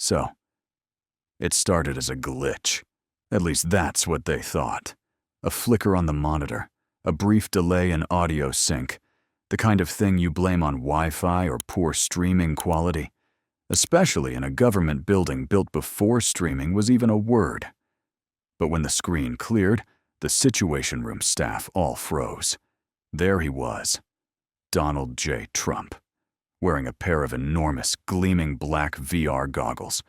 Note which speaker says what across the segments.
Speaker 1: So, it started as a glitch. At least that's what they thought. A flicker on the monitor, a brief delay in audio sync, the kind of thing you blame on Wi-Fi or poor streaming quality, especially in a government building built before streaming was even a word. But when the screen cleared, the Situation Room staff all froze. There he was, Donald J. Trump, wearing a pair of enormous, gleaming black VR goggles,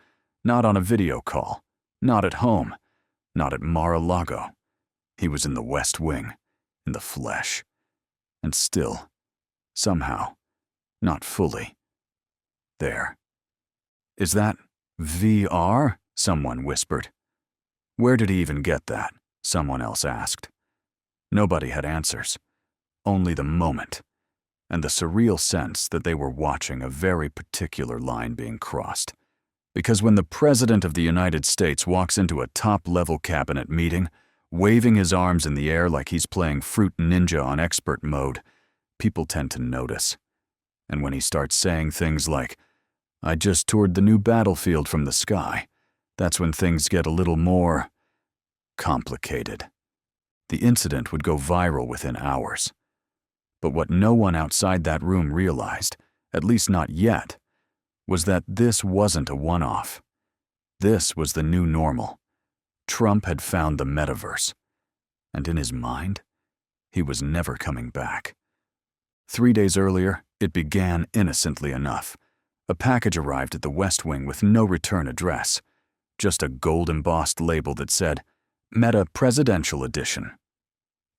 Speaker 1: not on a video call, not at home, not at Mar-a-Lago. He was in the West Wing, in the flesh, and still, somehow, not fully, there. "Is that VR?" someone whispered. "Where did he even get that?" someone else asked. Nobody had answers, only the moment, and the surreal sense that they were watching a very particular line being crossed. Because when the President of the United States walks into a top-level cabinet meeting, waving his arms in the air like he's playing Fruit Ninja on expert mode, people tend to notice. And when he starts saying things like, "I just toured the new battlefield from the sky," that's when things get a little more complicated. The incident would go viral within hours. But what no one outside that room realized, at least not yet, was that this wasn't a one-off. This was the new normal. Trump had found the Metaverse. And in his mind, he was never coming back. 3 days earlier, it began innocently enough. A package arrived at the West Wing with no return address, just a gold-embossed label that said, Meta Presidential Edition.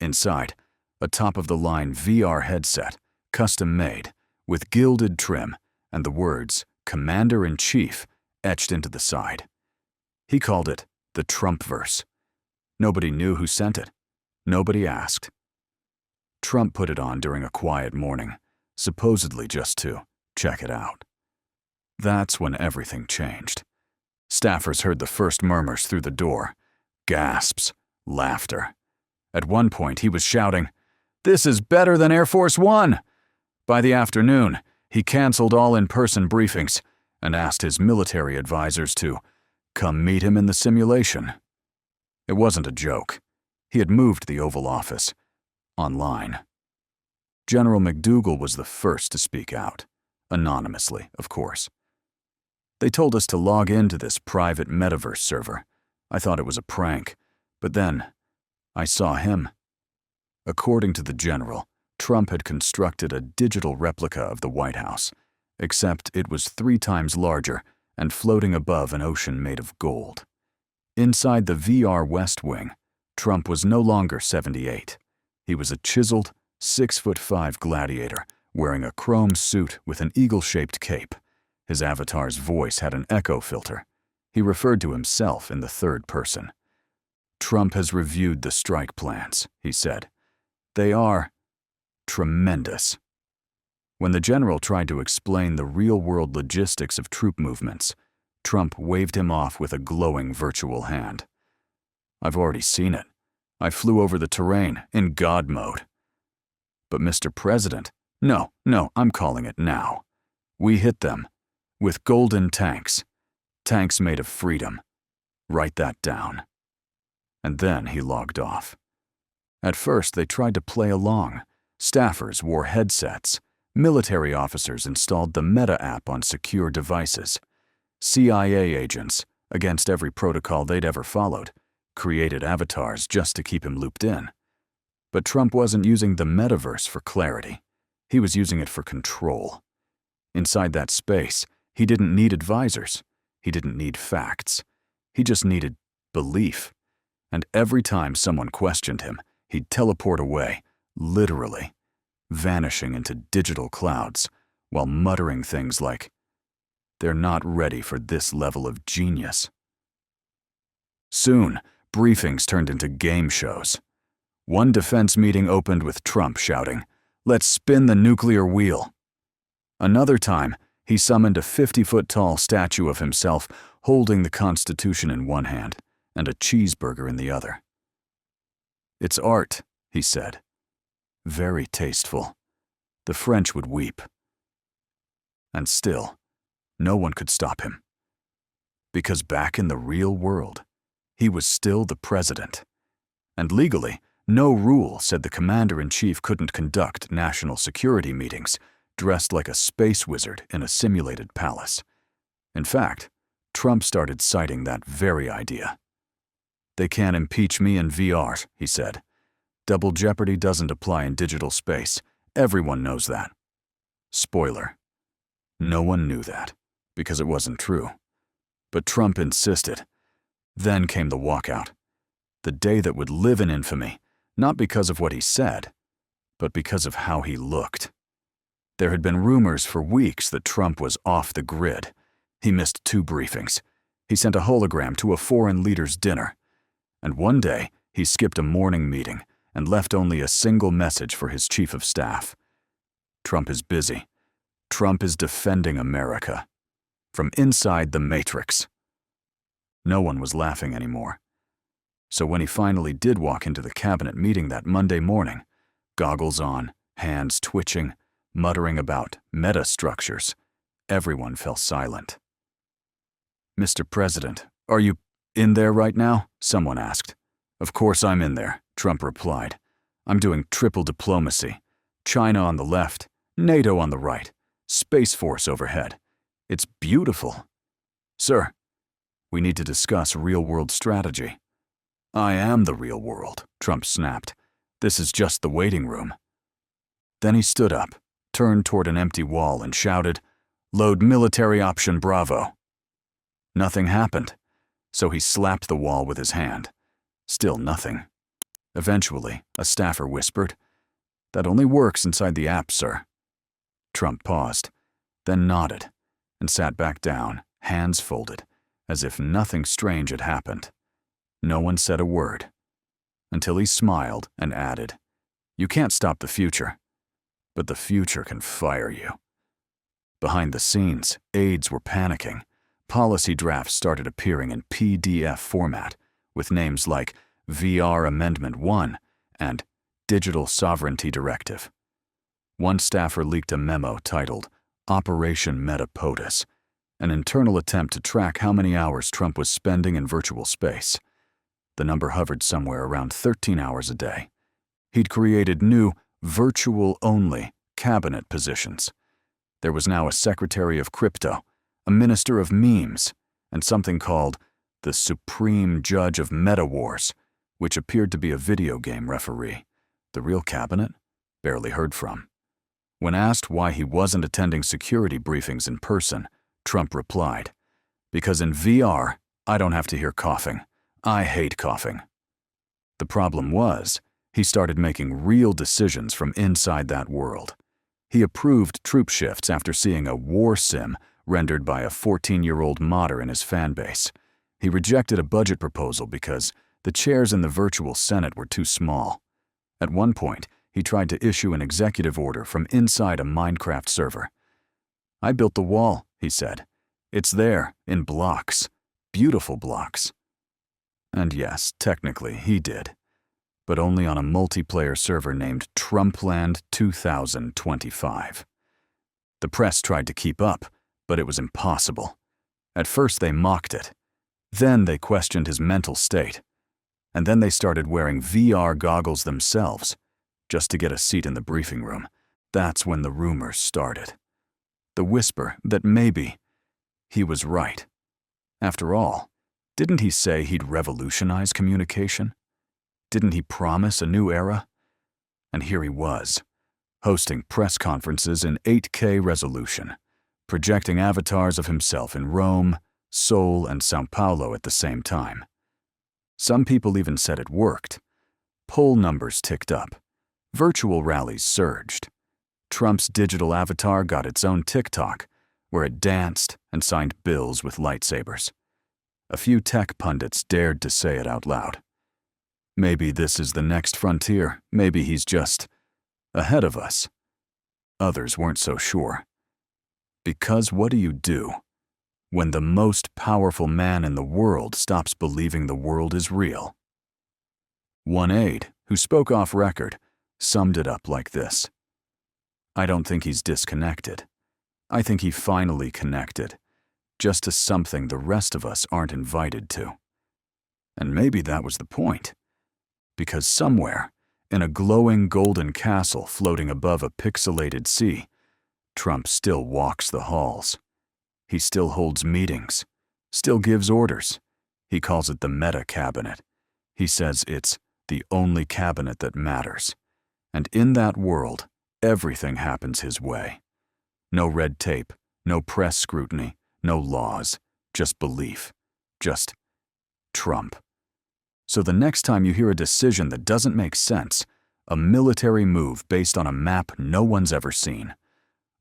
Speaker 1: Inside, a top-of-the-line VR headset, custom-made, with gilded trim, and the words, Commander-in-Chief, etched into the side. He called it the Trumpverse. Nobody knew who sent it. Nobody asked. Trump put it on during a quiet morning, supposedly just to check it out. That's when everything changed. Staffers heard the first murmurs through the door. Gasps, laughter. At one point, he was shouting, "This is better than Air Force One!" By the afternoon, he canceled all in-person briefings and asked his military advisors to come meet him in the simulation. It wasn't a joke. He had moved the Oval Office online. General McDougal was the first to speak out, anonymously, of course. They told us to log into this private Metaverse server. I thought it was a prank, but then I saw him. According to the general, Trump had constructed a digital replica of the White House, except it was 3 times larger and floating above an ocean made of gold. Inside the VR West Wing, Trump was no longer 78. He was a chiseled, 6'5" gladiator wearing a chrome suit with an eagle-shaped cape. His avatar's voice had an echo filter. He referred to himself in the third person. "Trump has reviewed the strike plans," he said. "They are tremendous." When the general tried to explain the real-world logistics of troop movements, Trump waved him off with a glowing virtual hand. "I've already seen it. I flew over the terrain in God mode." "But Mr. President, no, I'm calling it now. We hit them with golden tanks. Tanks made of freedom. Write that down." And then he logged off. At first, they tried to play along. Staffers wore headsets. Military officers installed the Meta app on secure devices. CIA agents, against every protocol they'd ever followed, created avatars just to keep him looped in. But Trump wasn't using the Metaverse for clarity. He was using it for control. Inside that space, he didn't need advisors. He didn't need facts. He just needed belief. And every time someone questioned him, he'd teleport away, literally, vanishing into digital clouds, while muttering things like, "They're not ready for this level of genius." Soon, briefings turned into game shows. One defense meeting opened with Trump shouting, "Let's spin the nuclear wheel." Another time, he summoned a 50-foot-tall statue of himself holding the Constitution in one hand and a cheeseburger in the other. "It's art," he said. Very tasteful. The French would weep. And still, no one could stop him. Because back in the real world, he was still the president. And legally, no rule said the commander-in-chief couldn't conduct national security meetings dressed like a space wizard in a simulated palace. In fact, Trump started citing that very idea. "They can't impeach me in VR," he said. "Double jeopardy doesn't apply in digital space. Everyone knows that." Spoiler: no one knew that, because it wasn't true. But Trump insisted. Then came the walkout. The day that would live in infamy, not because of what he said, but because of how he looked. There had been rumors for weeks that Trump was off the grid. He missed 2 briefings. He sent a hologram to a foreign leader's dinner. And one day, he skipped a morning meeting and left only a single message for his chief of staff. Trump is busy. Trump is defending America. From inside the Matrix. No one was laughing anymore. So when he finally did walk into the cabinet meeting that Monday morning, goggles on, hands twitching, muttering about metastructures, everyone fell silent. "Mr. President, are you in there right now?" someone asked. "Of course I'm in there," Trump replied. "I'm doing triple diplomacy. China on the left, NATO on the right, Space Force overhead. It's beautiful." "Sir, we need to discuss real-world strategy." "I am the real world," Trump snapped. "This is just the waiting room." Then he stood up, turned toward an empty wall and shouted, "Load military option Bravo." Nothing happened, so he slapped the wall with his hand. Still nothing. Eventually, a staffer whispered, "That only works inside the app, sir." Trump paused, then nodded, and sat back down, hands folded, as if nothing strange had happened. No one said a word, until he smiled and added, "You can't stop the future, but the future can fire you." Behind the scenes, aides were panicking. Policy drafts started appearing in PDF format, with names like VR Amendment 1 and Digital Sovereignty Directive. One staffer leaked a memo titled Operation Meta POTUS, an internal attempt to track how many hours Trump was spending in virtual space. The number hovered somewhere around 13 hours a day. He'd created new, virtual-only cabinet positions. There was now a Secretary of Crypto, a Minister of Memes, and something called the Supreme Judge of Meta Wars, which appeared to be a video game referee. The real cabinet? Barely heard from. When asked why he wasn't attending security briefings in person, Trump replied, "Because in VR, I don't have to hear coughing. I hate coughing." The problem was, he started making real decisions from inside that world. He approved troop shifts after seeing a war sim rendered by a 14-year-old modder in his fan base. He rejected a budget proposal because the chairs in the virtual Senate were too small. At one point, he tried to issue an executive order from inside a Minecraft server. "I built the wall," he said. "It's there, in blocks. Beautiful blocks." And yes, technically, he did. But only on a multiplayer server named Trumpland 2025. The press tried to keep up, but it was impossible. At first they mocked it. Then they questioned his mental state. And then they started wearing VR goggles themselves, just to get a seat in the briefing room. That's when the rumors started. The whisper that maybe he was right. After all, didn't he say he'd revolutionize communication? Didn't he promise a new era? And here he was, hosting press conferences in 8K resolution, projecting avatars of himself in Rome, Seoul, and São Paulo at the same time. Some people even said it worked. Poll numbers ticked up. Virtual rallies surged. Trump's digital avatar got its own TikTok, where it danced and signed bills with lightsabers. A few tech pundits dared to say it out loud. Maybe this is the next frontier. Maybe he's just ahead of us. Others weren't so sure. Because what do you do when the most powerful man in the world stops believing the world is real? One aide, who spoke off record, summed it up like this: "I don't think he's disconnected. I think he finally connected. just to something the rest of us aren't invited to. And maybe that was the point. Because somewhere, in a glowing golden castle floating above a pixelated sea, Trump still walks the halls. He still holds meetings, still gives orders. He calls it the Meta Cabinet. He says it's the only cabinet that matters. And in that world, everything happens his way. No red tape, no press scrutiny, no laws, just belief, just Trump. So the next time you hear a decision that doesn't make sense, a military move based on a map no one's ever seen,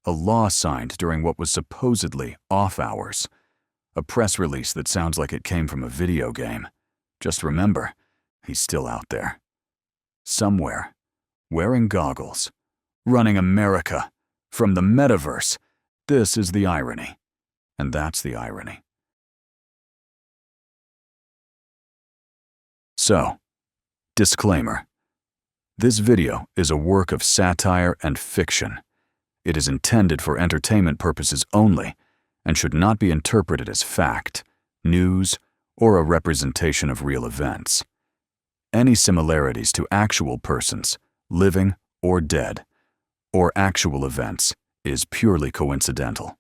Speaker 1: a law signed during what was supposedly off hours, a press release that sounds like it came from a video game, just remember, he's still out there. Somewhere, wearing goggles, running America from the Metaverse. This is the irony. And that's the irony. So, disclaimer. This video is a work of satire and fiction. It is intended for entertainment purposes only and should not be interpreted as fact, news, or a representation of real events. Any similarities to actual persons, living or dead, or actual events, is purely coincidental.